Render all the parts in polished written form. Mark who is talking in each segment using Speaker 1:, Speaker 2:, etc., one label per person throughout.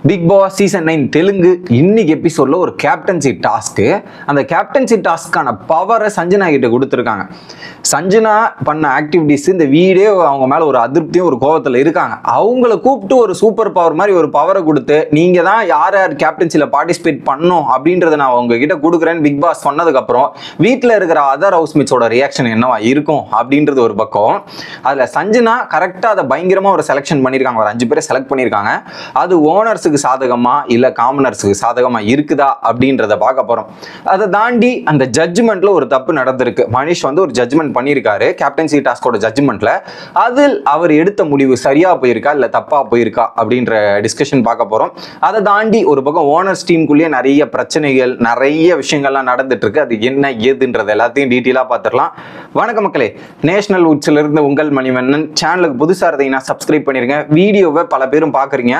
Speaker 1: Big Boss season 9 Telugu இன்னைக்கு எபிசோட்ல ஒரு கேப்டன்சி டாஸ்க்கு. அந்த கேப்டன்சி டாஸ்க்கான பவரை சஞ்சனா கிட்ட கொடுத்துருக்காங்க. சஞ்சனா பண்ண ஆக்டிவிட்டிஸ் இந்த வீடே அவங்க மேல ஒரு அதிருப்தியும் ஒரு கோபத்தில் இருக்காங்க. அவங்கள கூப்பிட்டு ஒரு சூப்பர் பவர் மாதிரி ஒரு பவரை கொடுத்து நீங்க தான் யார் யார் கேப்டன்சியில் பார்ட்டிசிபேட் பண்ணணும் அப்படின்றத நான் உங்ககிட்ட கொடுக்குறேன்னு பிக் பாஸ் சொன்னதுக்கப்புறம் வீட்டில் இருக்கிற அதர் ஹவுஸ்மேட்ஸோட ரியாக்ஷன் என்னவா இருக்கும் அப்படின்றது ஒரு பக்கம். அதில் சஞ்சனா கரெக்டாக அதை பயங்கரமாக ஒரு செலெக்ஷன் பண்ணியிருக்காங்க. ஒரு 5 பேரை செலக்ட் பண்ணியிருக்காங்க. அது ஓனர்ஸுக்கு சாதகமா இல்ல காமனர்ஸுக்கு சாதகமா இருக்குதா அப்படின்றத பார்க்க போறோம். அதை தாண்டி அந்த ஜட்ஜ்மெண்ட்ல ஒரு தப்பு நடந்திருக்கு. மனிஷ் வந்து ஒரு ஜட்ஜ்மெண்ட் பண்ணியிருக்காரு கேப்டன்சி டாஸ்கோட ஜட்ஜ்மெண்ட்ல. அதில் அவர் எடுத்த முடிவு சரியா போயிருக்கா இல்ல தப்பா போயிருக்கா அப்படின்ற டிஸ்கஷன் பார்க்க போறோம். அதை தாண்டி ஒரு பக்கம் ஓனர்ஸ் டீமுக்குள்ளேயே நிறைய பிரச்சனைகள் நிறைய விஷயங்கள்லாம் நடந்துட்டு இருக்கு. அது என்ன ஏதுன்றது எல்லாத்தையும் டீட்டெயிலா பார்த்துடலாம். வணக்கம் மக்களே, நேஷனல் உட்ஸ்ல இருந்து உங்கள் மணிவண்ணன். சேனலுக்கு புதுசா இருந்தீங்கன்னா சப்ஸ்கிரைப் பண்ணிருங்க. வீடியோவை பல பேரும் பாக்குறீங்க,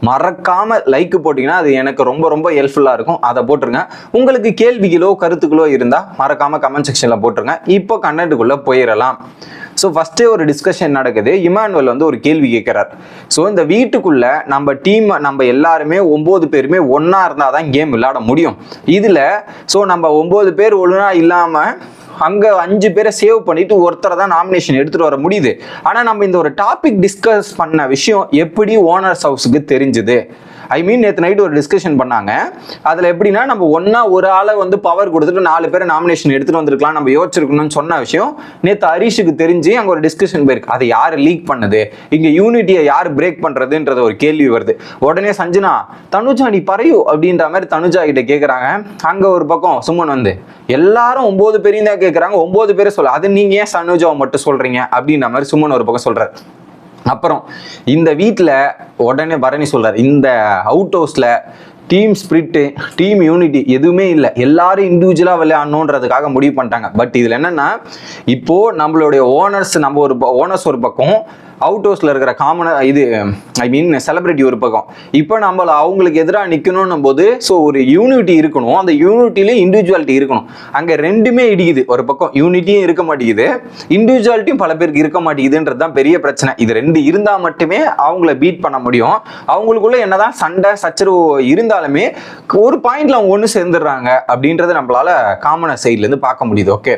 Speaker 1: மறக்காம லைக் போட்டீங்கன்னா அது எனக்கு ரொம்ப ரொம்ப ஹெல்ப்ஃபுல்லா இருக்கும். அதை போட்டுருங்க. உங்களுக்கு கேள்விகளோ கருத்துக்களோ இருந்தா மறக்காம கமெண்ட் செக்ஷன்ல போட்டுருங்க. இப்போ கண்டென்ட்டுக்குள்ள போயிடலாம். ஸோ ஃபர்ஸ்டே ஒரு டிஸ்கஷன் நடக்குது. இமானுவல் வந்து ஒரு கேள்வி கேட்கிறார். ஸோ இந்த வீட்டுக்குள்ள நம்ம டீம் நம்ம எல்லாருமே 9 பேருமே ஒன்னா இருந்தாதான் கேம் விளையாட முடியும். இதுல ஸோ நம்ம 9 பேர் ஒழுங்கா இல்லாம அங்கே 5 பேரை சேவ் பண்ணிட்டு ஒருத்தரை தான் நாமினேஷன் எடுத்துட்டு வர முடியுது. ஆனால் நம்ம இந்த ஒரு டாபிக் டிஸ்கஸ் பண்ண விஷயம் எப்படி ஓனர்ஸ் ஹவுஸுக்கு தெரிஞ்சுது? ஐ மீன் நேற்று நைட்டு ஒரு டிஸ்கஷன் பண்ணாங்க. அதில் எப்படின்னா நம்ம ஒன்றா ஒரு ஆளை வந்து பவர் கொடுத்துட்டு 4 பேரை நாமினேஷன் எடுத்துகிட்டு வந்திருக்கலாம், நம்ம யோசிச்சிருக்கணும்னு சொன்ன விஷயம் நேற்று ஹரிஷுக்கு தெரிஞ்சு அங்கே ஒரு டிஸ்கஷன் போயிருக்கு. அதை யார் லீக் பண்ணது, இங்கே யூனிட்டியை யார் பிரேக் பண்ணுறதுன்றது ஒரு கேள்வி வருது. உடனே சஞ்சனா தனுஜா நீ பறையு அப்படின்ற மாதிரி தனுஜா கிட்ட கேட்குறாங்க. அங்கே ஒரு பக்கம் சுமன் வந்து எல்லாரும் 9 பேரையும் தான் கேட்குறாங்க, 9 பேரை சொல்ல அது நீங்கள் ஏன் தனுஜாவை மட்டும் சொல்கிறீங்க அப்படின்ற மாதிரி சுமன் ஒரு பக்கம் சொல்கிறார். அப்புறம் இந்த வீட்டில் உடனே பரணி சொல்றார், இந்த அவுட் ஹவுஸில் டீம் ஸ்பிரிட்டு டீம் யூனிட்டி எதுவுமே இல்லை, எல்லாரும் இண்டிவிஜுவலாக விளையாடணுன்றதுக்காக முடிவு பண்ணிட்டாங்க. பட் இதில் என்னென்னா இப்போது நம்மளுடைய ஓனர்ஸ் ஓனர்ஸ் ஒரு பக்கம், அவுட் ஹவுஸில் இருக்கிற இது ஐ மீன் செலிபிரிட்டி ஒரு பக்கம். இப்போ நம்ம அவங்களுக்கு எதிராக நிற்கணும் போது ஸோ ஒரு யூனிட்டி இருக்கணும், அந்த யூனிட்டிலையும் இண்டிவிஜுவாலிட்டி இருக்கணும். அங்கே ரெண்டுமே இடிக்குது. ஒரு பக்கம் யூனிட்டியும் இருக்க மாட்டேங்குது, இண்டிவிஜுவாலிட்டியும் பல பேருக்கு இருக்க மாட்டேங்குதுன்றது தான் பெரிய பிரச்சனை. இது ரெண்டு இருந்தால் மட்டுமே அவங்கள பீட் பண்ண முடியும். அவங்களுக்குள்ள என்னதான் சண்டை சச்சரவு இருந்தாலுமே ஒரு பாயிண்ட்ல அவங்க ஒன்று சேர்ந்துடுறாங்க அப்படின்றத நம்மளால காமனர் சைட்லேருந்து பார்க்க முடியுது. ஓகே,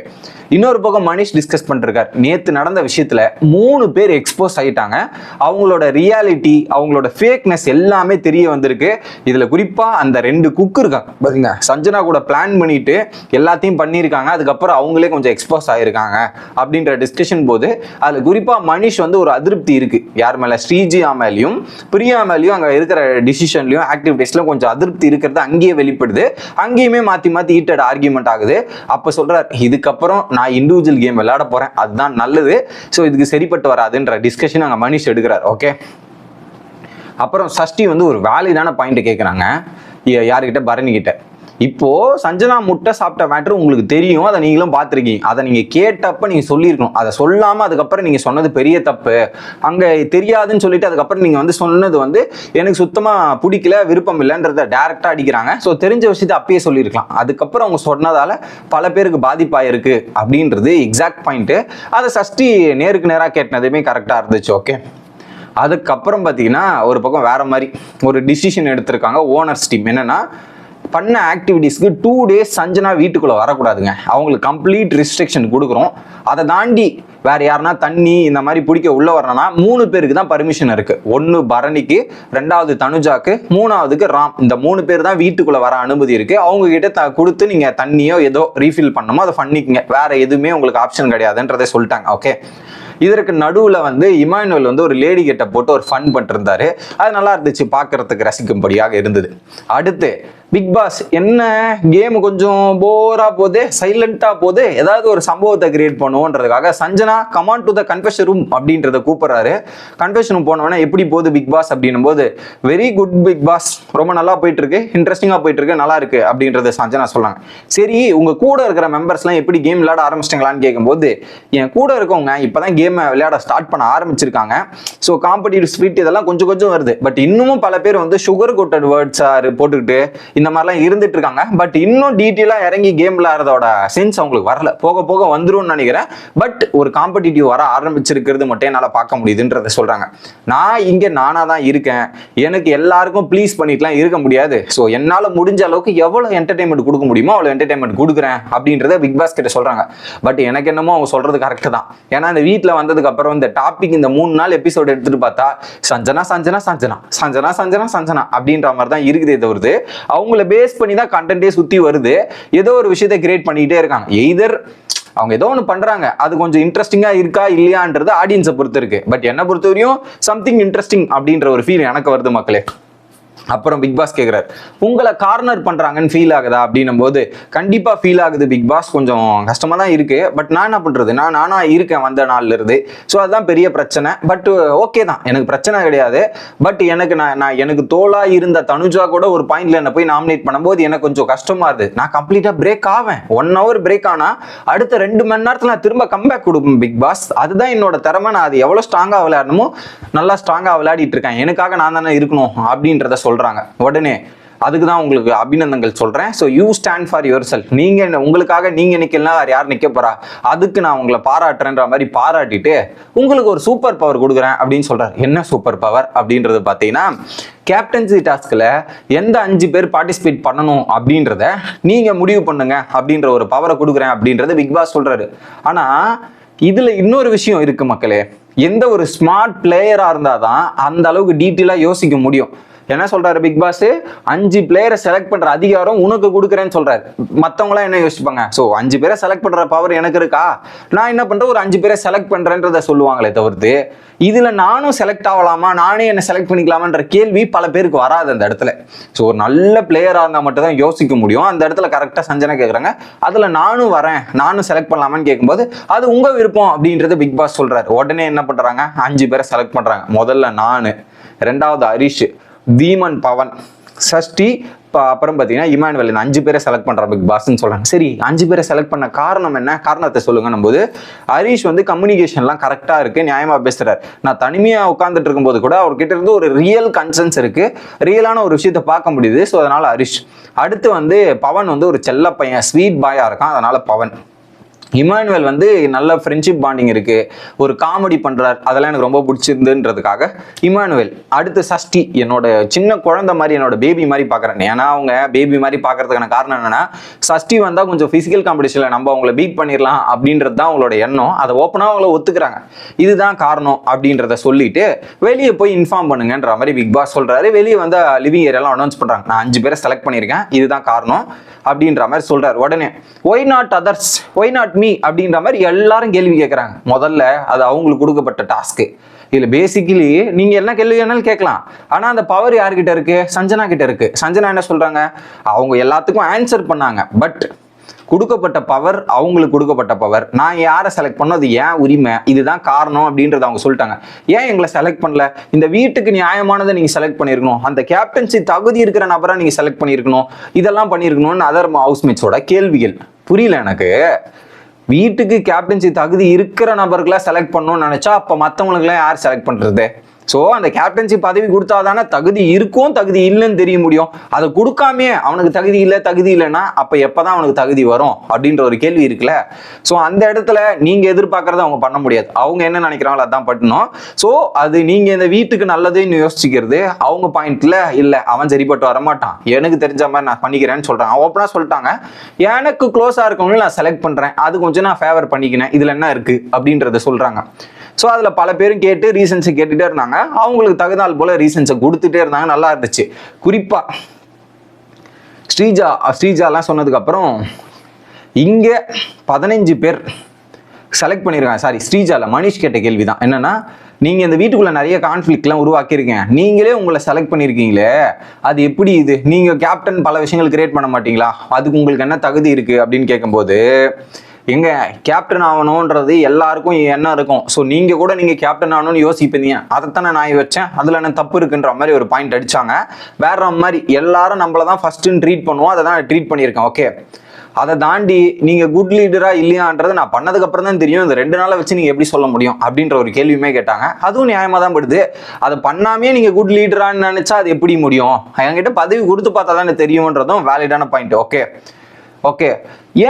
Speaker 1: இன்னொரு பக்கம் மனிஷ் டிஸ்கஸ் பண்ணிருக்காரு. நேற்று நடந்த விஷயத்துல 3 பேர் எக்ஸ்போஸ் ஆயிட்டாங்க. அவங்களோட ரியாலிட்டி அவங்களோட ஃபேக்னஸ் எல்லாமே தெரிய வந்திருக்கு. இதுல குறிப்பா அந்த 2 குக் இருக்காங்க பாருங்க, சஞ்சனா கூட பிளான் பண்ணிட்டு எல்லாத்தையும் பண்ணியிருக்காங்க, அதுக்கப்புறம் அவங்களே கொஞ்சம் எக்ஸ்போஸ் ஆயிருக்காங்க அப்படின்ற டிஸ்கஷன் போது அதுல குறிப்பா மனிஷ் வந்து ஒரு அதிருப்தி இருக்கு. யார் மேல? ஸ்ரீஜியா மேலேயும் பிரியா மேலேயும் அங்க இருக்கிற டிசிஷன்லயும் ஆக்டிவிட்டிஸ்லயும் கொஞ்சம் அதிருப்தி இருக்கிறது அங்கேயே வெளிப்படுது. அங்கேயுமே மாத்தி மாத்தி ஹீட்டட் ஆர்கியூமெண்ட் ஆகுது. அப்ப சொல்றாரு, இதுக்கப்புறம் நான் இண்டிவிஜுவல் கேம் விளையாட போறேன், அதுதான் நல்லது, ஸோ இதுக்கு சரிப்பட்டு வராதுன்ற டிஸ்கஷன் அங்கே மனிஷ் எடுக்கிறார். ஓகே, அப்புறம் சஷ்டி வந்து ஒரு வேலிடான பாயிண்ட் கேட்குறாங்க யாருக்கிட்ட? பரணி கிட்ட. இப்போ சஞ்சனா முட்டை சாப்பிட்ட மேட்ரு உங்களுக்கு தெரியும், அதை நீங்களும் பார்த்துருக்கீங்க. அதை நீங்க கேட்டப்ப நீங்க சொல்லியிருக்கணும். அதை சொல்லாம அதுக்கப்புறம் நீங்க சொன்னது பெரிய தப்பு. அங்க தெரியாதுன்னு சொல்லிட்டு அதுக்கப்புறம் நீங்க வந்து சொன்னது வந்து எனக்கு சுத்தமா பிடிக்கல, விருப்பம் இல்லைன்றத டைரக்டா அடிக்கிறாங்க. ஸோ தெரிஞ்ச விஷயத்தை அப்பயே சொல்லியிருக்கலாம். அதுக்கப்புறம் அவங்க சொன்னதால பல பேருக்கு பாதிப்பாயிருக்கு அப்படின்றது எக்ஸாக்ட் பாயிண்ட். அதை சஷ்டி நேருக்கு நேராக கேட்டதுமே கரெக்டா இருந்துச்சு. ஓகே, அதுக்கப்புறம் பார்த்தீங்கன்னா ஒரு பக்கம் வேற மாதிரி ஒரு டிசிஷன் எடுத்திருக்காங்க ஓனர்ஸ் டீம். என்னன்னா பண்ண ஆக்டிவிட்டீஸ்க்கு 2 days சஞ்சனா வீட்டுக்குள்ள வரக்கூடாதுங்க, அவங்களுக்கு கம்ப்ளீட் ரெஸ்ட்ரிக்ஷன் கொடுக்குறோம். அதை தாண்டி வேற யாருன்னா தண்ணி இந்த மாதிரி பிடிக்க உள்ள வரணும்னா 3 பேருக்கு தான் பர்மிஷன் இருக்கு. 1 பரணிக்கு, 2வது தனுஜாக்கு, 3வதுக்கு ராம். இந்த 3 பேர் தான் வீட்டுக்குள்ள வர அனுமதி இருக்கு. அவங்க கிட்ட கொடுத்து நீங்க தண்ணியோ ஏதோ ரீஃபில் பண்ணணுமோ அதை பண்ணிக்கங்க, வேற எதுவுமே உங்களுக்கு ஆப்ஷன் கிடையாதுன்றதை சொல்லிட்டாங்க. ஓகே, இதற்கு நடுவில் வந்து இமானுவல் வந்து ஒரு லேடி கிட்ட போட்டு ஒரு ஃபன் பண்ணிருந்தாரு. அது நல்லா இருந்துச்சு, பார்க்கறதுக்கு ரசிக்கும்படியாக இருந்தது. அடுத்து பிக் பாஸ் என்ன கேம் கொஞ்சம் போரா போதே, சைலண்டா போதே, ஏதாவது ஒரு சம்பவத்தை கிரியேட் பண்ணுவோன்றதுக்காக Sanjana come on to the confession room அப்படின்றத கூப்பிடுறாரு. கன்ஃபெஷன் ரூம் போனவொடனே எப்படி போகுது பிக் பாஸ் அப்படின்னும் போது வெரி குட் பிக் பாஸ், ரொம்ப நல்லா போயிட்டு இருக்கு, இன்ட்ரெஸ்டிங்கா போயிட்டு இருக்கு, நல்லா இருக்கு அப்படின்றத சஞ்சனா சொன்னாங்க. சரி, உங்க கூட இருக்கிற மெம்பர்ஸ்லாம் எப்படி கேம் விளையாட ஆரம்பிச்சிட்டாங்களான்னு கேட்கும்போது என் கூட இருக்கவங்க இப்பதான் கேம் விளையாட ஸ்டார்ட் பண்ண ஆரம்பிச்சிருக்காங்க. ஸோ காம்படிட்டிவ் ஸ்பிரிட் இதெல்லாம் கொஞ்சம் கொஞ்சம் வருது. பட் இன்னமும் பல பேர் வந்து சுகர் கோட்டட் வேர்ட்ஸா போட்டுக்கிட்டு இந்த மாதிரிலாம் இருந்துட்டு இருக்காங்க. பட் இன்னும் டீட்டெயிலாக இறங்கி கேம் விளையாடுறதோட சென்ஸ் அவங்களுக்கு வரல, போக போக வந்துரும்னு நினைக்கிறேன். பட் ஒரு காம்படிட்டிவ் வர ஆரம்பிச்சிருக்கிறது மட்டும் என்னால் பார்க்க முடியுதுன்றதை சொல்றாங்க. நான் இங்கே நானாக தான் இருக்கேன், எனக்கு எல்லாருக்கும் ப்ளீஸ் பண்ணிட்டுலாம் இருக்க முடியாது. ஸோ என்னால் முடிஞ்ச அளவுக்கு எவ்வளோ என்டர்டைன்மெண்ட் கொடுக்க முடியுமோ அவ்வளோ என்டர்டைன்மெண்ட் கொடுக்குறேன் அப்படின்றத பிக் பாஸ் கிட்ட சொல்றாங்க. பட் எனக்கு என்னமோ அவங்க சொல்றது கரெக்ட் தான். ஏன்னா இந்த வீட்டில் வந்ததுக்கு அப்புறம் இந்த டாபிக் இந்த 3 நாள் எபிசோட் எடுத்துட்டு பார்த்தா சஞ்சனா சஞ்சனா சஞ்சனா சஞ்சனா சஞ்சனா சஞ்சனா அப்படின்ற மாதிரி தான் இருக்குதே தவிர்த்து அவங்கள பேஸ் பண்ணி தான் கண்டென்ட்டே சுத்தி வருது. ஏதோ ஒரு விஷயத்தை கிரியேட் பண்ணிக்கிட்டே இருக்காங்க. எய்தர் அவங்க ஏதோ ஒன்று பண்றாங்க, அது கொஞ்சம் இன்ட்ரெஸ்டிங்கா இருக்கா இல்லையான்றது ஆடியன்ஸை பொறுத்து இருக்கு. பட் என்னை பொறுத்தவரையும் சம்திங் இன்ட்ரெஸ்டிங் அப்படின்ற ஒரு ஃபீல் எனக்கு வருது மக்களே. அப்புறம் பிக் பாஸ் கேட்குறாரு, உங்களை கார்னர் பண்றாங்கன்னு ஃபீல் ஆகுதா அப்படின்னும் போது கண்டிப்பா ஃபீல் ஆகுது பிக் பாஸ், கொஞ்சம் கஷ்டமா தான் இருக்கு. பட் நான் என்ன பண்றது, நானா இருக்கேன் வந்த நாள்ல இருந்து. ஸோ அதுதான் பெரிய பிரச்சனை. பட் ஓகே தான், எனக்கு பிரச்சனை கிடையாது. பட் எனக்கு தோளா இருந்த தனுஜா கூட ஒரு பாயிண்ட்ல என்ன போய் நாமினேட் பண்ணும்போது எனக்கு கொஞ்சம் கஷ்டமா இருது. நான் கம்ப்ளீட்டா பிரேக் ஆவேன், 1 hour பிரேக் ஆனா அடுத்த 2 மணி நேரத்துல நான் திரும்ப கம்பேக் கொடுப்பேன் பிக் பாஸ். அதுதான் என்னோட திறமை. நான் அது எவ்வளவு ஸ்ட்ராங்கா விளையாடணுமோ நல்லா ஸ்ட்ராங்கா விளையாடிட்டு இருக்கேன். எனக்காக நான் தானே இருக்கணும் அப்படின்றத சொல்றாங்க. உடனே அதுக்கு தான் உங்களுக்கு அபிநந்தங்கள் சொல்றேன். So you stand for your self. நீங்க உங்களுக்காக நீங்க நிக்கலாம், வேற யார் நிக்க போறா, அதுக்கு நான் உங்களை பாராட்டுறேன்ற மாதிரி பாராட்டிட்டு உங்களுக்கு ஒரு சூப்பர் பவர் கொடுக்குறேன் அப்படின்னு சொல்றாரு. என்ன சூப்பர் பவர் அப்படின்றது பார்த்தீங்கன்னா, கேப்டன்சி டாஸ்க்ல எந்த 5 பேர் பார்ட்டிசிபேட் பண்ணணும் அப்படின்றத நீங்க முடிவு பண்ணுங்க அப்படின்ற ஒரு பவரை கொடுக்குறேன் அப்படின்றத பிக் பாஸ் சொல்றாரு. ஆனா இதுல இன்னொரு விஷயம் இருக்கு மக்களே. எந்த ஒரு ஸ்மார்ட் பிளேயரா இருந்தாதான் அந்த அளவுக்கு டீட்டெயிலா யோசிக்க முடியும். என்ன சொல்றாரு பிக் பாஸ், 5 பிளேயரை செலக்ட் பண்ற அதிகாரம் உனக்கு கொடுக்குறேன்னு சொல்றாரு. மத்தவங்களாம் என்ன யோசிப்பாங்க, ஸோ 5 பேரை செலக்ட் பண்ற பவர் எனக்கு இருக்கா, நான் என்ன பண்றேன் ஒரு 5 பேரை செலக்ட் பண்றேன்றத சொல்லுவாங்களே தவிர்த்து இதுல நானும் செலக்ட் ஆகலாமா, நானே என்ன செலக்ட் பண்ணிக்கலாமான்ற கேள்வி பல பேருக்கு வராது அந்த இடத்துல. ஸோ ஒரு நல்ல பிளேயரா இருந்தா மட்டும் தான் யோசிக்க முடியும். அந்த இடத்துல கரெக்டா சஞ்சனா கேட்குறாங்க, அதுல நானும் வரேன், நானும் செலக்ட் பண்ணலாமான்னு கேட்கும்போது அது உங்க விருப்பம் அப்படின்றத பிக் பாஸ் சொல்றாரு. உடனே என்ன பண்றாங்க, 5 பேரை செலக்ட் பண்றாங்க. முதல்ல நானு, 2வது ஹரிஷ், தீமன், பவன், சஷ்டி, அப்புறம் பார்த்தீங்கன்னா இமானுவேல். இந்த 5 பேரை செலக்ட் பண்ற பிக் பாஸ்ன்னு சொல்றாங்க. சரி 5 பேரை செலக்ட் பண்ண காரணம் என்ன, காரணத்தை சொல்லுங்கன்னும் போது ஹரிஷ் கம்யூனிகேஷன்லாம் கரெக்டா இருக்கு, நியாயமா பேசுறாரு. நான் தனிமையா உட்காந்துட்டு இருக்கும்போது கூட அவர்கிட்ட இருந்து ஒரு ரியல் கன்சன்ஸ் இருக்கு, ரியலான ஒரு விஷயத்தை பார்க்க முடியுது. ஸோ அதனால ஹரிஷ். அடுத்து பவன் ஒரு செல்ல பையன், ஸ்வீட் பாயா இருக்கான், அதனால பவன். இமானுவேல் நல்ல ஃப்ரெண்ட்ஷிப் பாண்டிங் இருக்கு, ஒரு காமெடி பண்றார், அதெல்லாம் எனக்கு ரொம்ப பிடிச்சிருந்துன்றதுக்காக இமானுவேல். அடுத்து சஷ்டி, என்னோட சின்ன குழந்தை மாதிரி, என்னோட பேபி மாதிரி பாக்குறேன். ஏன்னா அவங்க பேபி மாதிரி பாக்குறதுக்கான காரணம் என்னன்னா, சஷ்டி வந்தா கொஞ்சம் பிசிக்கல் காம்படிஷன்ல நம்ம அவங்கள பீட் பண்ணிடலாம் அப்படின்றது தான் அவங்களோட எண்ணம். அதை ஓப்பனா அவங்கள ஒத்துக்கிறாங்க, இதுதான் காரணம் அப்படின்றத சொல்லிட்டு வெளியே போய் இன்ஃபார்ம் பண்ணுங்கன்ற மாதிரி பிக் பாஸ் சொல்றாரு. வெளியே லிவிங் ஏரியாலாம் அனௌன்ஸ் பண்றாங்க, நான் 5 பேரை செலக்ட் பண்ணியிருக்கேன், இதுதான் காரணம் அப்படின்ற மாதிரி சொல்றாரு. உடனே why not others, why not me அப்படின்ற மாதிரி எல்லாரும் கேள்வி கேட்கறாங்க. முதல்ல அது அவங்களுக்கு கொடுக்கப்பட்ட டாஸ்க். இதுல பேசிக்கலி நீங்க என்ன கேள்வி வேணாலும் கேட்கலாம், ஆனா அந்த பவர் யார்கிட்ட இருக்கு, சஞ்சனா கிட்ட இருக்கு. சஞ்சனா என்ன சொல்றாங்க, அவங்க எல்லாத்துக்கும் ஆன்சர் பண்ணாங்க. பட் கொடுக்கப்பட்ட பவர் அவங்களுக்கு கொடுக்கப்பட்ட பவர். நான் யாரை செலக்ட் பண்ணோம், அது ஏன் உரிமை, இதுதான் காரணம் அப்படின்றத அவங்க சொல்லிட்டாங்க. ஏன் எங்களை செலக்ட் பண்ணல, இந்த வீட்டுக்கு நியாயமானதை நீங்க செலக்ட் பண்ணியிருக்கணும், அந்த கேப்டன்சி தகுதி இருக்கிற நபரை நீங்க செலக்ட் பண்ணியிருக்கணும், இதெல்லாம் பண்ணியிருக்கணும்னு அதர் ஹவுஸ்மேட்ஸோட கேள்விகள். புரியல எனக்கு. வீட்டுக்கு கேப்டன்சி தகுதி இருக்கிற நபர்களை செலக்ட் பண்ணணும்னு நினைச்சா அப்ப மற்றவங்களுக்குலாம் யார் செலக்ட் பண்றது? ஸோ அந்த கேப்டன்சி பதவி கொடுத்தாதானே தகுதி இருக்கும் தகுதி இல்லைன்னு தெரிய முடியும். அதை கொடுக்காமே அவனுக்கு தகுதி இல்லைன்னா அப்போ எப்போதான் அவனுக்கு தகுதி வரும் அப்படின்ற ஒரு கேள்வி இருக்குல்ல. ஸோ அந்த இடத்துல நீங்கள் எதிர்பார்க்கறத அவங்க பண்ண முடியாது. அவங்க என்ன நினைக்கிறாங்களோ அதான் பண்ணணும். ஸோ அது நீங்கள் இந்த வீட்டுக்கு நல்லதுன்னு யோசிக்கிறது அவங்க பாயிண்ட்ல இல்லை, அவன் சரிப்பட்டு வரமாட்டான், எனக்கு தெரிஞ்ச மாதிரி நான் பண்ணிக்கிறேன்னு சொல்கிறேன். அவன் ஓப்பனாக சொல்லிட்டாங்க, எனக்கு க்ளோஸாக இருக்கவங்களும் நான் செலக்ட் பண்ணுறேன், அது கொஞ்சம் நான் ஃபேவர் பண்ணிக்கினேன், இதில் என்ன இருக்குது அப்படின்றத சொல்கிறாங்க. ஸோ அதில் பல பேரும் கேட்டு ரீசன்ஸை கேட்டுகிட்டே இருந்தாங்க. அவங்களுக்கு தகுந்தால் போல ரீசன்ஸை கொடுத்துட்டே இருந்தாங்க. நல்லா இருந்துச்சு. குறிப்பாக ஸ்ரீஜாலாம் சொன்னதுக்கப்புறம் இங்கே 15 பேர் செலக்ட் பண்ணியிருக்காங்க. சாரி, ஸ்ரீஜாவில் மனிஷ் கேட்ட கேள்வி தான் என்னன்னா, நீங்கள் இந்த வீட்டுக்குள்ளே நிறைய கான்ஃப்ளிக்ட்லாம் உருவாக்கியிருக்கீங்க, நீங்களே உங்களை செலக்ட் பண்ணியிருக்கீங்களே, அது எப்படி இது, நீங்கள் கேப்டன் பல விஷயங்கள் கிரியேட் பண்ண மாட்டீங்களா, அதுக்கு உங்களுக்கு என்ன தகுதி இருக்குது அப்படின்னு கேட்கும்போது, எங்க கேப்டன் ஆகணுன்றது எல்லாருக்கும் என்ன இருக்கும். ஸோ நீங்கள் கூட நீங்கள் கேப்டன் ஆகணும்னு யோசிப்பீங்க, அதைத்தானே நான் வச்சேன், அதில் என்ன தப்பு இருக்குன்ற மாதிரி ஒரு பாயிண்ட் அடிச்சாங்க. வேற மாதிரி எல்லாரும் நம்மள தான் ஃபர்ஸ்ட்னு ட்ரீட் பண்ணுவோம், அதை தான் ட்ரீட் பண்ணியிருக்கேன். ஓகே, அதை தாண்டி நீங்க குட் லீடரா இல்லையான்றது நான் பண்ணதுக்கு அப்புறம் தான் தெரியும். இந்த 2 நாளை வச்சு நீங்க எப்படி சொல்ல முடியும் அப்படின்ற ஒரு கேள்வியுமே கேட்டாங்க. அதுவும் நியாயமா தான் படுது. அதை பண்ணாமே நீங்க குட் லீடரான்னு நினைச்சா அது எப்படி முடியும்? என்கிட்ட பதவி கொடுத்து பார்த்தா தானே தெரியும்ன்றதும் வேலிடான பாயிண்ட். ஓகே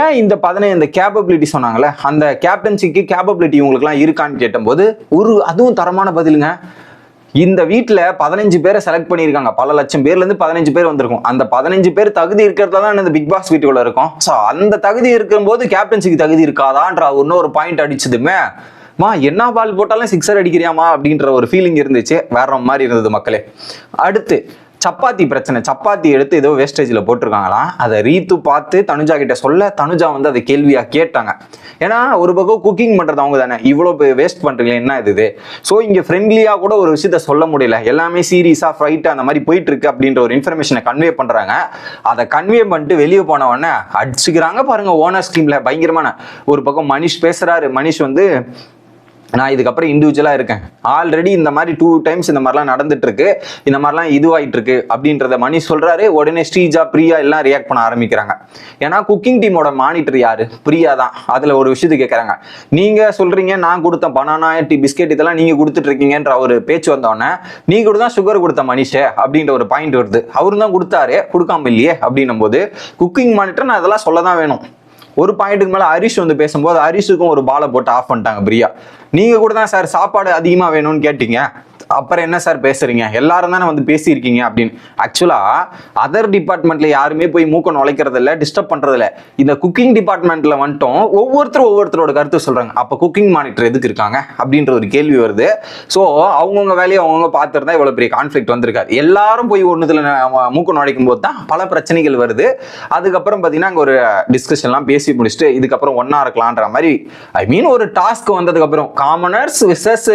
Speaker 1: ஏன் இந்த கேப்பபிலிட்டி சொன்னாங்கல்ல, அந்த கேப்டன்சிக்கு கேப்பபிலிட்டி உங்களுக்குலாம் இருக்கான்னு கேட்டபோது அதுவும் தரமான பதிலுங்க. இந்த வீட்டில் 15 பேரை செலக்ட் பண்ணியிருக்காங்க. பல லட்சம் பேர்லேருந்து 15 பேர் வந்திருக்கும். அந்த 15 பேர் தகுதி இருக்கிறதா தான் இந்த பிக் பாஸ் வீட்டுக்குள்ள இருக்கும். ஸோ அந்த தகுதி இருக்கும்போது கேப்டன்சிக்கு தகுதி இருக்காதான்ற இன்னொரு பாயிண்ட் அடிச்சதுமே என்ன பால் போட்டாலும் 6 அடிக்கிறியாமா அப்படின்ற ஒரு ஃபீலிங் இருந்துச்சு. வேற மாதிரி இருந்தது மக்களே. அடுத்து சப்பாத்தி பிரச்சனை. சப்பாத்தி எடுத்து ஏதோ வேஸ்டேஜில் போட்டிருக்காங்களாம். அதை ரீத்து பார்த்து தனுஜா கிட்ட சொல்ல, தனுஜா வந்து அதை கேள்வியாக கேட்டாங்க. ஏன்னா ஒரு பக்கம் குக்கிங் பண்ணுறது அவங்க தானே, இவ்வளோ வேஸ்ட் பண்ணுறீங்களே என்ன இது? ஸோ இங்கே ஃப்ரெண்ட்லியாக கூட ஒரு விஷயத்த சொல்ல முடியல. எல்லாமே சீரியஸாக ஃபைட்டாக அந்த மாதிரி போயிட்டு இருக்கு அப்படின்ற ஒரு இன்ஃபர்மேஷனை கன்வே பண்ணுறாங்க. அதை கன்வே பண்ணிட்டு வெளியே போன உடனே அடிச்சுக்கிறாங்க பாருங்க ஓனர்ஸ் டீமில். பயங்கரமான ஒரு பக்கம் மனிஷ் பேசுகிறாரு. மனிஷ் வந்து நான் இதுக்கப்புறம் இண்டிவிஜுவலாக இருக்கேன், ஆல்ரெடி இந்த மாதிரி 2 டைம்ஸ் இந்த மாதிரிலாம் நடந்துட்டு இருக்கு, இந்த மாதிரிலாம் இதுவாயிட்டு இருக்கு அப்படின்றத மணி சொல்றாரு. உடனே ஸ்ரீஜா பிரியா எல்லாம் ரியாக்ட் பண்ண ஆரம்பிக்கிறாங்க. ஏன்னா குக்கிங் டீமோட மானிட்டர் யாரு? பிரியா தான். அதுல ஒரு விஷயத்தை கேட்கறாங்க. நீங்க சொல்றீங்க நான் கொடுத்த பனானா டீ பிஸ்கெட் இதெல்லாம் நீங்க கொடுத்துட்டு இருக்கீங்கன்ற ஒரு பேச்சு வந்தோடனே நீ கூட தான் சுகர் கொடுத்த மனுஷே அப்படின்ற ஒரு பாயிண்ட் வருது. அவரு தான் கொடுத்தாரு, கொடுக்காம இல்லையே அப்படின்னும் போது குக்கிங் மானிட்டர் நான் அதெல்லாம் சொல்ல தான் வேணும். ஒரு பாயிண்ட்டுக்கு மேலே ஹரிஷ் வந்து பேசும்போது ஹரிஷுக்கும் ஒரு பாலை போட்டு ஆஃப் பண்ணிட்டாங்க பிரியா. நீங்கள் கூட தான் சார் சாப்பாடு அதிகமாக வேணும்னு கேட்டீங்க, அப்புறம் என்ன சார் பேசுறீங்க, எல்லாரும் தானே வந்து பேசியிருக்கீங்க அப்படின்னு. ஆக்சுவலா அதர் டிபார்ட்மெண்ட்ல யாருமே போய் மூக்க நுழைக்கிறது இல்லை, டிஸ்டர்ப் பண்றது இல்லை. இந்த குக்கிங் டிபார்ட்மெண்ட்ல வந்துட்டோம் ஒவ்வொருத்தரோட கருத்து சொல்றாங்க. அப்ப குக்கிங் மானிட்டர் எதுக்கு இருக்காங்க அப்படின்ற ஒரு கேள்வி வருது. ஸோ அவங்கவுங்க வேலையை அவங்கவுங்க பார்த்துருந்தா இவ்வளவு பெரிய கான்ஃபிளிக்ட் வந்திருக்காது. எல்லாரும் போய் ஒன்றுல மூக்க நுழைக்கும் போது தான் பல பிரச்சனைகள் வருது. அதுக்கப்புறம் பார்த்தீங்கன்னா அங்கே ஒரு டிஸ்கஷன்லாம் பேசி முடிச்சுட்டு இதுக்கப்புறம் ஒன்னா இருக்கலான்ற மாதிரி ஒரு டாஸ்க் வந்ததுக்கு அப்புறம் காமனர்ஸ் விசஸ்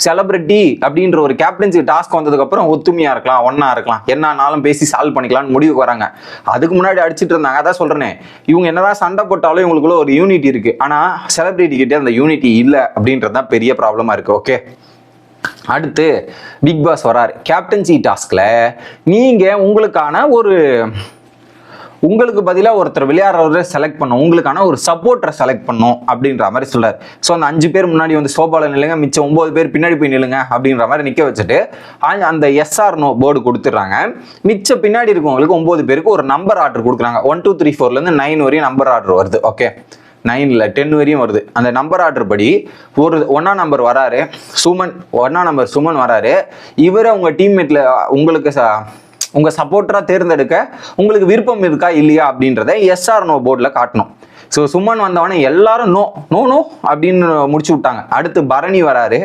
Speaker 1: செலிபிரிட்டி அப்படின்னு ஒரு கேப்டன்சி டாஸ்க் வந்ததுக்கு அப்புறம் ஒத்துமையா இருக்கலாம், ஒன்னா இருக்கலாம், என்னன்னாலும் பேசி சால்வ் பண்ணிக்கலாம்னு முடிவுக்கு வராங்க. அதுக்கு முன்னாடி அடிச்சிட்டு இருந்தாங்க. அதான் சொல்றேனே, இவங்க என்னதான் சண்டை போட்டாலும் இவங்களுக்குள்ள ஒரு யூனிட்டி இருக்கு. ஆனா செலிபிரிட்டி கிட்ட அந்த யூனிட்டி இல்ல அப்படின்றது தான் பெரிய ப்ராப்ளமா இருக்கு. ஓகே, அடுத்து பிக் பாஸ் வராரு. கேப்டன்சி டாஸ்க்ல நீங்க உங்களுக்கு பதிலாக ஒருத்தர் விளையாடுறவரை செலக்ட் பண்ணும், உங்களுக்கான ஒரு சப்போர்ட்டரை செலக்ட் பண்ணும் அப்படின்ற மாதிரி சொல்றாரு. ஸோ அந்த 5 பேர் முன்னாடி வந்து சோபால நில்லுங்க, மிச்சம் 9 பேர் பின்னாடி போய் நில்லுங்க அப்படின்ற மாதிரி நிற்க வச்சுட்டு அந்த எஸ்ஆர் நோ போர்டு கொடுத்துட்றாங்க. மிச்ச பின்னாடி இருக்கவங்களுக்கு 9 பேருக்கு ஒரு நம்பர் ஆர்டர் கொடுக்குறாங்க. 1 2 3 4லேருந்து 9 வரையும் நம்பர் ஆர்டர் வருது. ஓகே, 9 10 வரையும் வருது. அந்த நம்பர் ஆர்டர் படி ஒரு 1ஆம் நம்பர் வராரு சுமன், 1ஆம் நம்பர் சுமன் வராரு. இவரை உங்க டீம்மேட்ல உங்களுக்கு உங்க சப்போர்ட்டரா தேர்ந்தெடுக்க உங்களுக்கு விருப்பம் இருக்கா இல்லையா அப்படின்றத எஸ்ஆர் நோ போர்டில் காட்டணும். ஸோ சுமன் வந்தவனே எல்லாரும் நோ நோ நோ அப்படின்னு முடிச்சு விட்டாங்க. அடுத்து பரணி வராரு.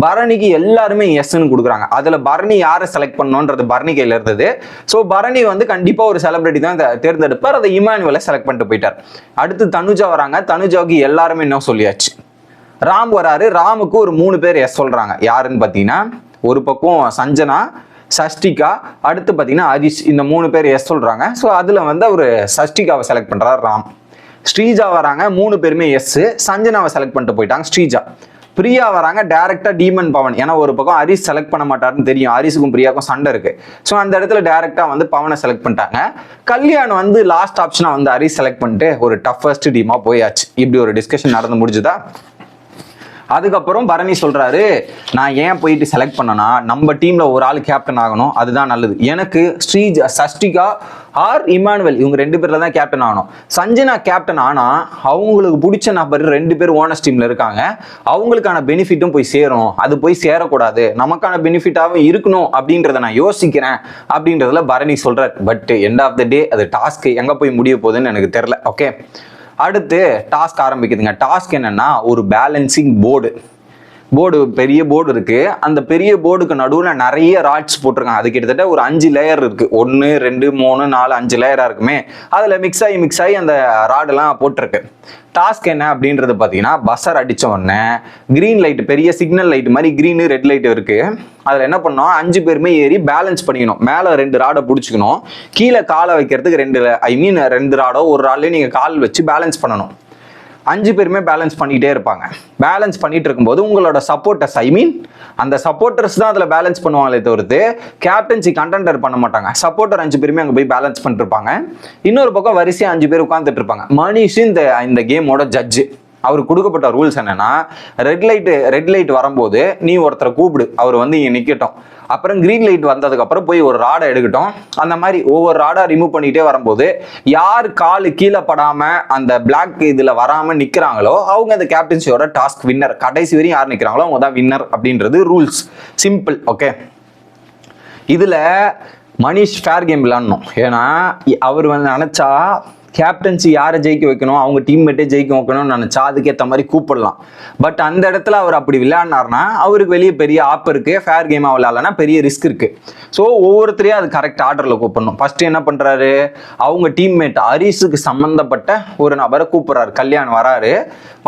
Speaker 1: பரணிக்கு எல்லாருமே எஸ்ன்னு கொடுக்குறாங்க. அதில் பரணி யாரை செலக்ட் பண்ணணுன்றது பரணி கையில் இருந்தது. ஸோ பரணி வந்து கண்டிப்பாக ஒரு செலிபிரிட்டி தான் தேர்ந்தெடுப்பார். அதை இமானுவலை செலக்ட் பண்ணிட்டு போயிட்டார். அடுத்து தனுஜா வராங்க. தனுஜாவுக்கு எல்லாருமே இன்னும் சொல்லியாச்சு. ராம் வராரு. ராமுக்கு ஒரு 3 பேர் எஸ் சொல்றாங்க. யாருன்னு பார்த்தீங்கன்னா ஒரு பக்கம் சஞ்சனா, சஷ்டிகா, அடுத்து பார்த்தீங்கன்னா ஹரிஷ். இந்த 3 பேர் எஸ் சொல்றாங்க. ஸோ அதில் வந்து அவர் சஷ்டிகாவை செலக்ட் பண்றாரு ராம். ஸ்ரீஜா வராங்க. 3 பேருமே எஸ். சஞ்சனாவை செலக்ட் பண்ணிட்டு போயிட்டாங்க ஸ்ரீஜா. பிரியா வராங்க. டைரக்டா டீமன் பவன். ஏன்னா ஒரு பக்கம் ஹரிஷ் செலக்ட் பண்ண மாட்டாருன்னு தெரியும், ஹரிஷுக்கும் பிரியாவுக்கும் சண்டை இருக்கு. ஸோ அந்த இடத்துல டைரக்டா வந்து பவனை செலக்ட் பண்ணிட்டாங்க. கல்யாணம் வந்து லாஸ்ட் ஆப்ஷனா வந்து ஹரிஷ் செலக்ட் பண்ணிட்டு ஒரு டஃபஸ்ட் டீமா போயாச்சு. இப்படி ஒரு டிஸ்கஷன் நடந்து முடிஞ்சுதா. அதுக்கப்புறம் பரணி சொல்றாரு, நான் ஏன் போயிட்டு செலக்ட் பண்ணனா, நம்ம டீம்ல ஒரு ஆள் கேப்டன் ஆகணும், அதுதான் நல்லது. எனக்கு சஷ்டிகா ஆர் இமானுவல் இவங்க 2 பேர்ல தான் கேப்டன் ஆகணும். சஞ்சனா கேப்டன் ஆனா அவங்களுக்கு பிடிச்ச நபர் 2 பேர் ஓனர்ஸ் டீம்ல இருக்காங்க, அவங்களுக்கான பெனிஃபிட்டும் போய் சேரும். அது போய் சேரக்கூடாது, நமக்கான பெனிஃபிட்டாகவும் இருக்கணும் அப்படின்றத நான் யோசிக்கிறேன் அப்படின்றதுல பரணி சொல்றாரு. பட் எண்ட் ஆஃப் த டே அது டாஸ்க் எங்க போய் முடிய போகுதுன்னு எனக்கு தெரியல. ஓகே, அடுத்து டாஸ்க் ஆரம்பிக்குதுங்க. டாஸ்க் என்னன்னா ஒரு பேலன்சிங் போர்டு பெரிய போர்டு இருக்கு. அந்த பெரிய போர்டுக்கு நடுவில் நிறைய ராட்ஸ் போட்டிருக்காங்க. அது கிட்டத்தட்ட ஒரு 5 லேயர் இருக்கு. 1 2 3 4 5 லேயரா இருக்குமே. அதுல மிக்ஸ் ஆகி அந்த ராடெல்லாம் போட்டிருக்கு. டாஸ்க் என்ன அப்படின்றது பார்த்தீங்கன்னா பஸ்ஸர் அடிச்ச உடனே கிரீன் லைட், பெரிய சிக்னல் லைட் மாதிரி கிரீனு ரெட் லைட் இருக்கு. அதில் என்ன பண்ணோம், 5 பேருமே ஏறி பேலன்ஸ் பண்ணிக்கணும். மேலே 2 ராடை பிடிச்சிக்கணும், கீழே காலை வைக்கிறதுக்கு 2 ராடோ ஒரு ராட்லேயே நீங்கள் கால் வச்சு பேலன்ஸ் பண்ணணும். 5 பேருமே பேலன்ஸ் பண்ணிகிட்டே இருப்பாங்க. பேலன்ஸ் பண்ணிட்டு இருக்கும்போது உங்களோட சப்போர்ட்டர்ஸ், அந்த சப்போர்ட்டர்ஸ் தான் அதில் பேலன்ஸ் பண்ணுவாங்களே தவிர்த்து கேப்டன்சி கண்டெண்டர் பண்ண மாட்டாங்க. சப்போர்ட்டர் 5 பேருமே அங்கே போய் பேலன்ஸ் பண்ணிட்டு இருப்பாங்க. இன்னொரு பக்கம் வரிசையாக 5 பேர் உட்காந்துட்டு இருப்பாங்க. மனிஷ் இந்த கேமோட ஜட்ஜு. அவருக்கு கொடுக்கப்பட்ட ரூல்ஸ் என்னன்னா, ரெட் லைட் வரும்போது நீ ஒருத்தரை கூப்பிடு, அவர் வந்து இங்கே நிற்கட்டும். அப்புறம் கிரீன் லைட் வந்ததுக்கு அப்புறம் போய் ஒரு ராடை எடுக்கட்டும். அந்த மாதிரி ஒவ்வொரு ராடா ரிமூவ் பண்ணிட்டே வரும்போது யார் காலு கீழே படாம அந்த பிளாக் இதுல வராம நிக்கிறாங்களோ அவங்க அந்த கேப்டன்சியோட டாஸ்க் வின்னர். கடைசி வரையும் யார் நிக்கிறாங்களோ அவங்க தான் வின்னர் அப்படின்றது ரூல்ஸ். சிம்பிள். ஓகே, இதுல மனிஷ் ஃபேர் கேம் விளாடணும். ஏன்னா அவர் வந்து நினைச்சா கேப்டன்சி யாரை ஜெயிக்க வைக்கணும், அவங்க டீம்மேட்டே ஜெயிக்க வைக்கணும்னு நினைச்சா அதுக்கேற்ற மாதிரி கூப்பிடலாம். பட் அந்த இடத்துல அவர் அப்படி விளையாடினார்னா அவருக்கு வெளியே பெரிய ஆப் இருக்கு. ஃபேர் கேமாக விளையாடலன்னா பெரிய ரிஸ்க் இருக்கு. ஸோ ஒவ்வொருத்தரையும் அது கரெக்ட் ஆர்டரில் கூப்பிடணும். ஃபர்ஸ்ட் என்ன பண்றாரு, அவங்க டீம்மேட் ஹரிஸுக்கு சம்பந்தப்பட்ட ஒரு நபரை கூப்பிடுறாரு. கல்யாண் வராரு.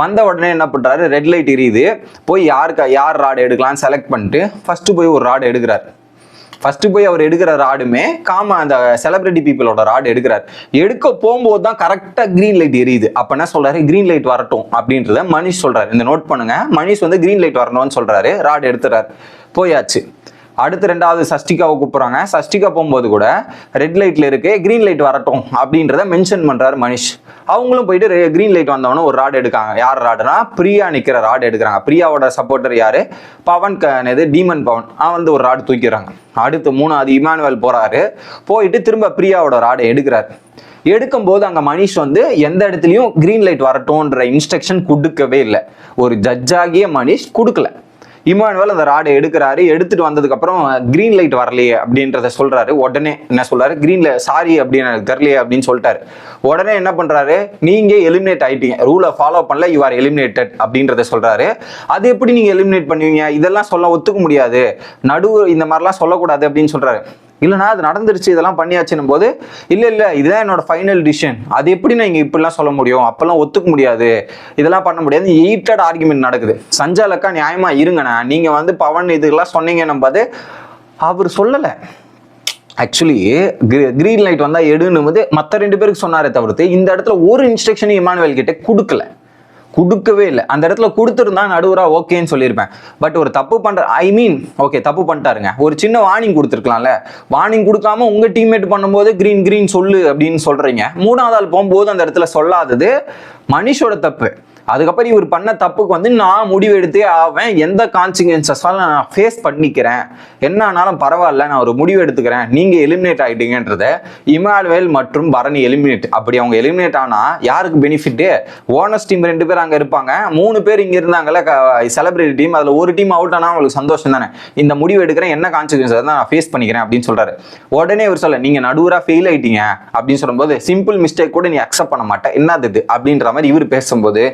Speaker 1: வந்த உடனே என்ன பண்றாரு, ரெட் லைட் எரியுது. போய் யார் ராடு எடுக்கலாம்னு செலக்ட் பண்ணிட்டு ஃபர்ஸ்ட் போய் ஒரு ராடு எடுக்கிறார். ஃபர்ஸ்ட் போய் அவர் எடுக்கிற ராடுமே அந்த செலிபிரிட்டி பீப்புளோட ராடு எடுக்கிறார். எடுக்க போகும்போது தான் கரெக்டாக கிரீன் லைட் எரியுது. அப்போ என்ன சொல்றாரு, கிரீன் லைட் வரட்டும் அப்படின்றத மனிஷ் சொல்றாரு. இந்த நோட் பண்ணுங்க, மனிஷ் வந்து கிரீன் லைட் வரணும்னு சொல்றாரு. ராடு எடுத்துறாரு. போயாச்சு. அடுத்து 2வது சஷ்டிகாவை கூப்பிடுறாங்க. சஷ்டிகா போகும்போது கூட ரெட் லைட்ல இருக்கு, கிரீன் லைட் வரட்டும் அப்படின்றத மென்ஷன் பண்றாரு மனிஷ். அவங்களும் போயிட்டு கிரீன் லைட் வந்தவனும் ஒரு ராடு எடுக்காங்க. யார் ராடுனா, பிரியா நிக்கிற ராடு எடுக்கிறாங்க. பிரியாவோட சப்போர்ட்டர் யாரு, பவன், டீமன் பவன். அவன் வந்து ஒரு ராடு தூக்கிறாங்க. அடுத்து 3வது இமானுவேல் போறாரு. போயிட்டு திரும்ப பிரியாவோட ராடை எடுக்கிறாரு. எடுக்கும்போது அங்கே மனிஷ் வந்து எந்த இடத்துலையும் கிரீன் லைட் வரட்டும்ன்ற இன்ஸ்ட்ரக்ஷன் கொடுக்கவே இல்லை. ஒரு ஜட்ஜாகிய மனிஷ் கொடுக்கல. இமானுவேல் அந்த ராடை எடுக்கிறாரு. எடுத்துட்டு வந்ததுக்கு அப்புறம் கிரீன் லைட் வரலையே அப்படின்றத சொல்றாரு. உடனே என்ன சொல்றாரு, கிரீன்ல சாரி அப்படின்னு எனக்கு தெரியலையே அப்படின்னு சொல்லிட்டாரு. உடனே என்ன பண்றாரு, நீங்க எலிமினேட் ஆயிட்டீங்க, ரூலை ஃபாலோ பண்ணல, யூ ஆர் எலிமினேட்டட் அப்படின்றத சொல்றாரு. அது எப்படி நீங்க எலிமினேட் பண்ணுவீங்க, இதெல்லாம் சொல்ல ஒத்துக்க முடியாது, இந்த மாதிரிலாம் சொல்லக்கூடாது அப்படின்னு சொல்றாரு. இல்லைனா அது நடந்துருச்சு, இதெல்லாம் பண்ணியாச்சுன்னும் போது இல்லை இதுதான் என்னோட ஃபைனல் டிசிஷன், அது எப்படி நான் இங்கே இப்படிலாம் சொல்ல முடியும், அப்பெல்லாம் ஒத்துக்க முடியாது, இதெல்லாம் பண்ண முடியாது. ஹீட்டட் ஆர்குமெண்ட் நடக்குது. சஞ்சாலக்கா நியாயமா இருங்கண்ணா, நீங்க வந்து பவன் இதுக்கெல்லாம் சொன்னீங்கன்னும் போது அவர் சொல்லலை. ஆக்சுவலி கிரீன் லைட் வந்தா எடுன்னும் போது மற்ற 2 பேருக்கு சொன்னாரே தவிர்த்து இந்த இடத்துல ஒரு இன்ஸ்ட்ரக்ஷன் இமானுவேல் கிட்ட கொடுக்கவே இல்லை. அந்த இடத்துல கொடுத்துருந்தா நடுவரா ஓகேன்னு சொல்லியிருப்பேன். பட் ஒரு தப்பு பண்ற ஓகே தப்பு பண்ணிட்டாருங்க, ஒரு சின்ன வார்னிங் கொடுத்துருக்கலாம்ல. வார்னிங் கொடுக்காம உங்க டீம்மேட் பண்ணும்போது கிரீன் சொல்லு அப்படின்னு சொல்றீங்க. 3வது ஆள் போகும்போது அந்த இடத்துல சொல்லாதது மனிஷோட தப்பு. அதுக்கப்புறம் இவர் பண்ண தப்புக்கு வந்து நான் முடிவு எடுத்தே ஆவேன், எந்த கான்சிக்வன்சஸாலும் நான் ஃபேஸ் பண்ணிக்கிறேன், என்ன ஆனாலும் பரவாயில்ல, நான் ஒரு முடிவு எடுத்துக்கிறேன், நீங்க எலிமினேட் ஆயிட்டீங்கன்றத இமானுவேல் மற்றும் பரணி எலிமினேட். அப்படி அவங்க எலிமினேட் ஆனா யாருக்கு பெனிஃபிட், ஓனர்ஸ் டீம் 2 பேர் அங்க இருப்பாங்க, 3 பேர் இங்க இருந்தாங்கல்ல செலிபிரிட்டி டீம், அதுல ஒரு டீம் அவுட் ஆனா அவங்களுக்கு சந்தோஷம் தானே. இந்த முடிவு எடுக்கிறேன், என்ன கான்சிக்வன்ஸ் தான் நான் ஃபேஸ் பண்ணிக்கிறேன் அப்படின்னு சொல்றாரு. உடனே இவர் சொல்ல, நீங்க நடுவரா ஃபெயில் ஆயிட்டீங்க அப்படின்னு சொல்லும்போது சிம்பிள் மிஸ்டேக் கூட நீ அக்செப்ட் பண்ண மாட்டேன், என்னது அப்படின்ற மாதிரி இவர் பேசும்போது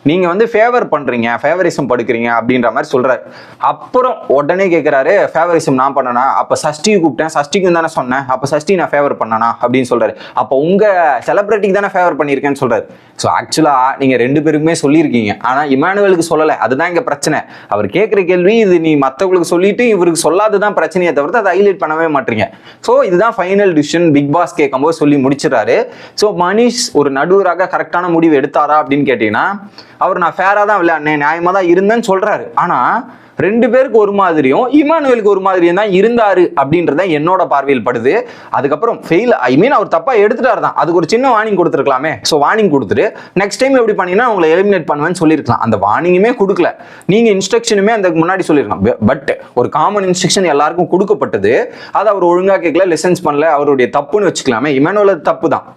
Speaker 1: நீங்க வந்து ஃபேவர் பண்றீங்க, ஃபேவரிசம் படுக்கிறீங்க அப்படின்ற மாதிரி சொல்றாரு. அப்புறம் உடனே கேட்கிறாரு, ஃபேவரிசம் நான் பண்ணனா, அப்ப சஷ்டியை கூப்பிட்டேன், சஷ்டிக்கு தானே சொன்னேன், அப்ப சஷ்டி நான் ஃபேவர் பண்ணனா அப்படின்னு சொல்றாரு. அப்ப உங்க செலிபிரிட்டிக்கு தானே ஃபேவர் பண்ணியிருக்கேன்னு சொல்றாரு. ஸோ ஆக்சுவலா நீங்க 2 பேருக்குமே சொல்லியிருக்கீங்க, ஆனா இமானுவேலுக்கு சொல்லலை. அதுதான் இங்க பிரச்சனை. அவர் கேட்கிற கேள்வி இது நீ மற்றவங்களுக்கு சொல்லிட்டு இவருக்கு சொல்லாததான் பிரச்சனையை தவிர்த்து அதை ஹைலைட் பண்ணவே மாட்டீங்க. ஸோ இதுதான் ஃபைனல் டிசிஷன். பிக் பாஸ் கேட்கும்போது சொல்லி முடிச்சிடறாரு. ஸோ மனிஷ் ஒரு நடுவராக கரெக்டான முடிவு எடுத்தாரா அப்படின்னு கேட்டீங்கன்னா, அவர் நான் ஃபேரா தான் விளையாடினேன், நியாயமா தான் இருந்தேன்னு சொல்றாரு. ஆனா 2 பேருக்கு ஒரு மாதிரியும் இமானுவேலுக்கு ஒரு மாதிரியும் தான் இருந்தாரு அப்படின்றத என்னோட பார்வையில் படுது. அதுக்கப்புறம் ஃபெயில் அவர் தப்பா எடுத்துட்டாரு தான், அதுக்கு ஒரு சின்ன வார்னிங் கொடுத்துருக்கலாமே. ஸோ வார்னிங் கொடுத்துட்டு நெக்ஸ்ட் டைம் எப்படி பண்ணீங்கன்னா உங்களை எலிமினேட் பண்ணுவேன்னு சொல்லியிருக்கலாம். அந்த வார்னிங்குமே கொடுக்கல, நீங்க இன்ஸ்ட்ரக்ஷனுமே அந்த முன்னாடி சொல்லியிருக்கலாம். பட் ஒரு காமன் இன்ஸ்ட்ரக்ஷன் எல்லாருக்கும் கொடுக்கப்பட்டது, அதை அவர் ஒழுங்கா கேட்கல, லிசன்ஸ் பண்ணல, அவருடைய தப்புன்னு வச்சுக்கலாமே. இமானுவேல் தப்பு தான்.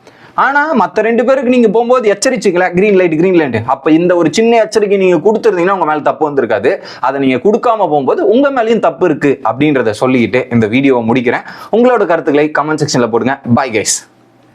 Speaker 1: ஆனா மற்ற 2 பேருக்கு நீங்க போகும்போது எச்சரிச்சுக்கல, கிரீன் லைட். அப்ப இந்த ஒரு சின்ன எச்சரிக்கை நீங்க கொடுத்துருந்தீங்கன்னா உங்க மேல தப்பு வந்திருக்காது. அதை நீங்க கொடுக்காம போகும்போது உங்க மேலேயும் தப்பு இருக்கு அப்படின்றத சொல்லிக்கிட்டு இந்த வீடியோவை முடிக்கிறேன். உங்களோட கருத்துக்களை கமெண்ட் செக்ஷன்ல போடுங்க. Bye guys.